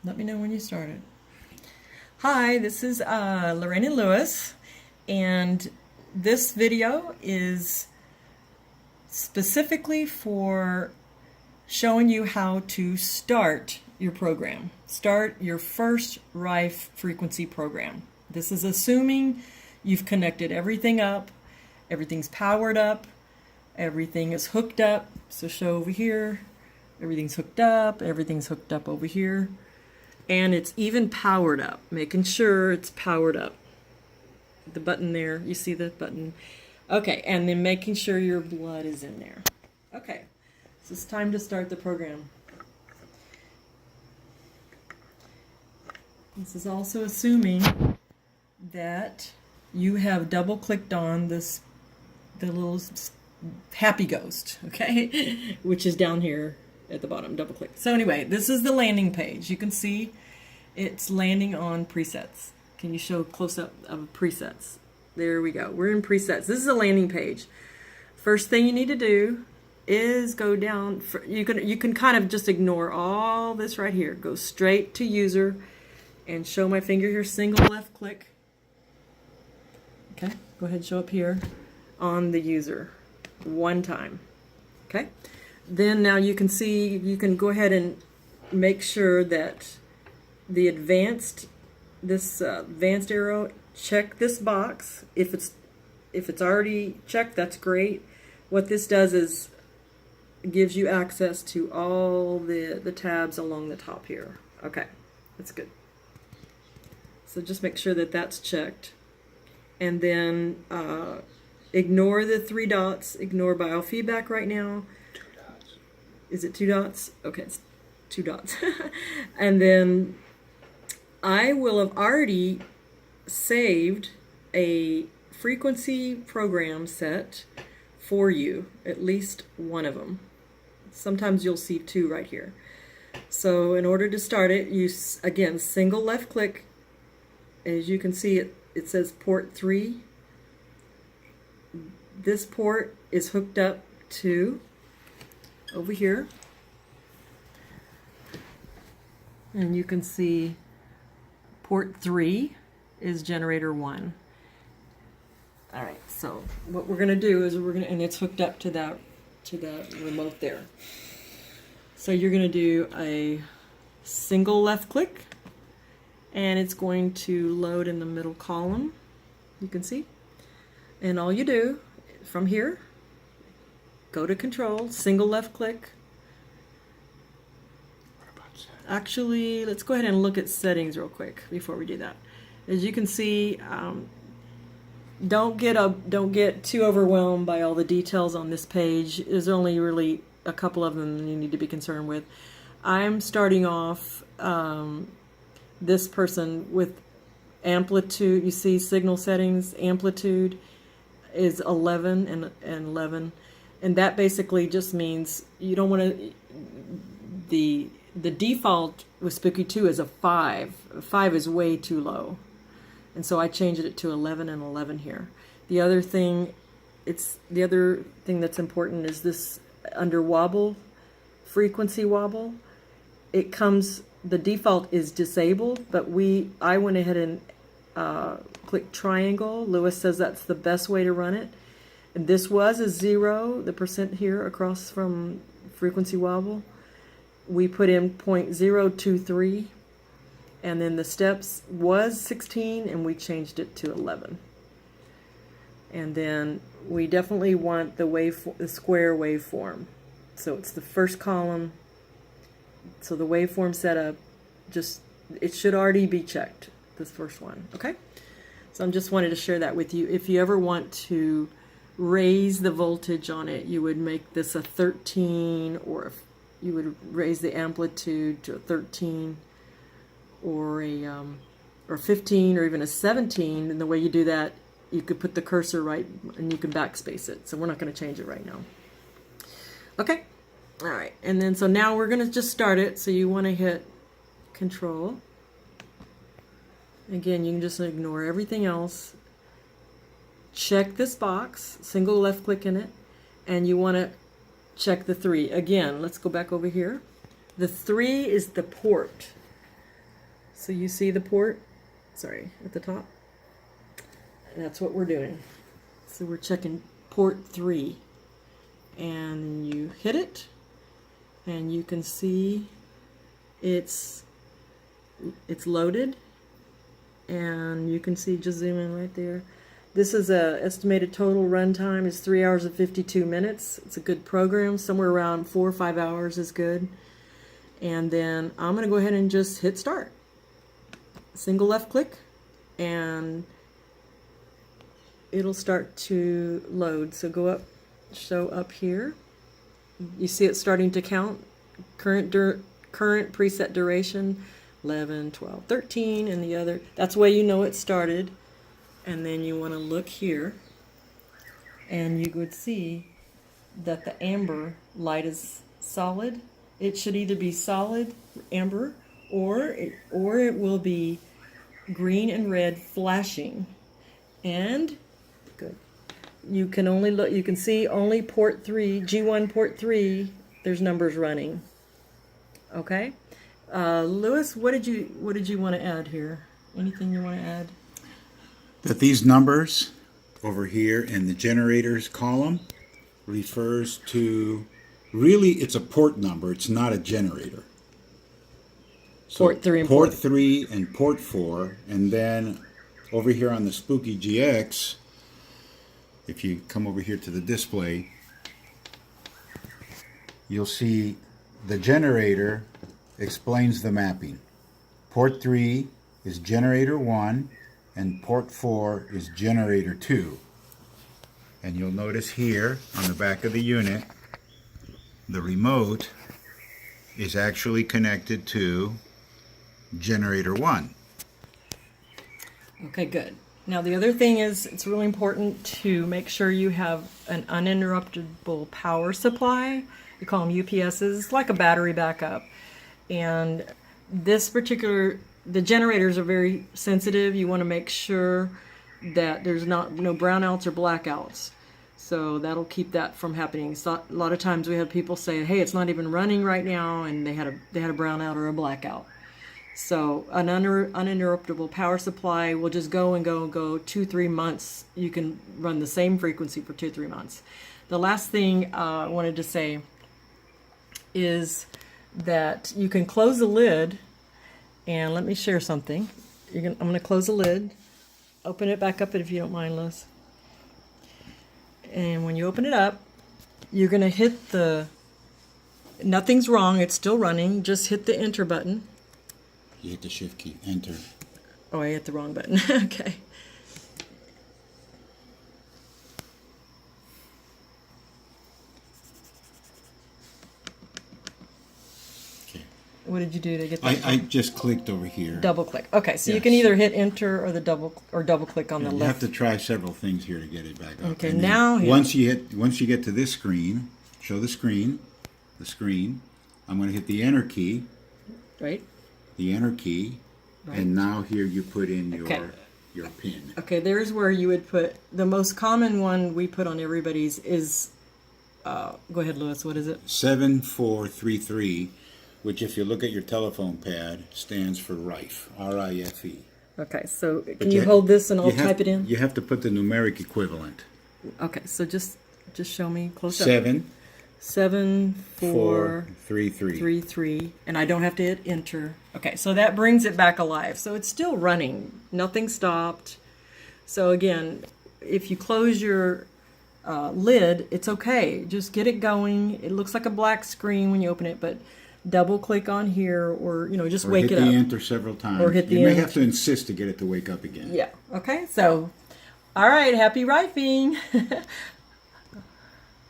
Let me know when you started. Hi, this is Lorraine and Lewis, and this video is specifically for showing you how to start your program. Start your first Rife frequency program. This is assuming you've connected everything up, everything's powered up, everything is hooked up. So show over here, everything's hooked up over here. And it's even powered up, making sure it's powered up. The button there, you see the button? Okay, and then making sure your blood is in there. Okay, so it's time to start the program. This is also assuming that you have double-clicked on the little happy ghost, okay, which is down here at the bottom. Double click. So anyway, this is the landing page. You can see it's landing on presets. Can you show close up of presets? There we go. We're in presets. This is a landing page. First thing you need to do is go down. You can kind of just ignore all this right here. Go straight to user and show my finger here. Single left click. Okay. Go ahead and show up here on the user one time. Okay. Then now you can see, you can go ahead and make sure that the advanced arrow, check this box. If it's already checked, that's great. What this does is gives you access to all the tabs along the top here. Okay, that's good. So just make sure that that's checked. And then ignore the 3 dots, ignore biofeedback right now. Is it 2 dots? Okay, it's 2 dots. And then I will have already saved a frequency program set for you, at least one of them. Sometimes you'll see 2 right here. So in order to start it, you again single left click. As you can see, it says port 3. This port is hooked up to over here, and you can see port 3 is generator 1. All right, so what we're going to do is and it's hooked up to that remote there. So you're going to do a single left click, and it's going to load in the middle column. You can see, and all you do from here, go to control, single left click. Actually, let's go ahead and look at settings real quick before we do that. As you can see, don't get too overwhelmed by all the details on this page. There's only really a couple of them you need to be concerned with. I'm starting off this person with amplitude. You see signal settings, amplitude is 11 and 11. And that basically just means you don't want to, the default with Spooky2 is a 5. 5 is way too low. And so I changed it to 11 and 11 here. The other thing that's important is this under wobble, frequency wobble. It comes, the default is disabled, but I went ahead and clicked triangle. Lewis says that's the best way to run it. And this was a 0, the percent here across from frequency wobble. We put in 0.023, and then the steps was 16, and we changed it to 11. And then we definitely want the square waveform. So it's the first column. So the waveform setup, it should already be checked, this first one, okay? So I just wanted to share that with you. If you ever want to raise the voltage on it, you would make this a 13, or if you would raise the amplitude to a 13 or or 15 or even a 17. And the way you do that, you could put the cursor right and you can backspace it. So we're not going to change it right now. Okay. All right. And then so now we're going to just start it. So you want to hit control. Again, you can just ignore everything else. Check this box, single left click in it, and you want to check the 3. Again, let's go back over here. The 3 is the port. So you see the port, sorry, at the top? That's what we're doing. So we're checking port 3. And you hit it, and you can see it's loaded, and you can see, just zoom in right there. This is a estimated total runtime is 3 hours and 52 minutes. It's a good program. Somewhere around 4 or 5 hours is good. And then I'm going to go ahead and just hit start. Single left click, and it'll start to load. So go up, show up here. You see it starting to count. Current preset duration 11, 12, 13, and the other. That's the way you know it started. And then you want to look here, and you would see that the amber light is solid. It should either be solid amber, or it will be green and red flashing. And good. You can only look. You can see only port 3, G1 port 3. There's numbers running. Okay, Lewis, what did you want to add here? Anything you want to add? That these numbers over here in the generators column refers to, really it's a port number, it's not a generator. So Port 3 and port 3 and port 4, and then over here on the Spooky GX, if you come over here to the display, you'll see the generator explains the mapping. Port 3 is generator 1, and port 4 is generator 2. And you'll notice here on the back of the unit, the remote is actually connected to generator 1. Okay, good. Now the other thing is, it's really important to make sure you have an uninterruptible power supply. You call them UPSs, like a battery backup. And this particular, the generators are very sensitive. You want to make sure that there's no brownouts or blackouts. So that'll keep that from happening. So a lot of times we have people say, hey, it's not even running right now, and they had a brownout or a blackout. So an uninterruptible power supply will just go and go and go 2-3 months. You can run the same frequency for 2-3 months. The last thing I wanted to say is that you can close the lid, and let me share something. I'm going to close the lid, open it back up if you don't mind, Liz. And when you open it up, you're going to hit the, nothing's wrong, it's still running, just hit the enter button. You hit the shift key, enter. Oh, I hit the wrong button. Okay. What did you do to get that? I just clicked over here. Double click. Okay, so Yes. you can either hit enter or double click on the You left. have to try several things here to get it back up. Okay, And now then once you get to this screen, show the screen. I'm going to hit the enter key. Right. The enter key, Right. and now here you put in your Okay. your pin. Okay, there's where you would put, the most common one we put on everybody's is, go ahead, Lewis, what is it? 7433, which if you look at your telephone pad stands for RIFE, R-I-F-E. Okay, so But can you hold this and I'll you have- type it in? You have to put the numeric equivalent. Okay, so just show me close up. 7433. 7-4-3-3, and I don't have to hit enter. Okay, so that brings it back alive. So it's still running. Nothing stopped. So again, if you close your lid, it's okay. Just get it going. It looks like a black screen when you open it, but double click on here, or just wake it up. Hit the enter several times. Or hit the you may enter. have to insist to get it to wake up again. Yeah. Okay. So, all right. Happy rifing.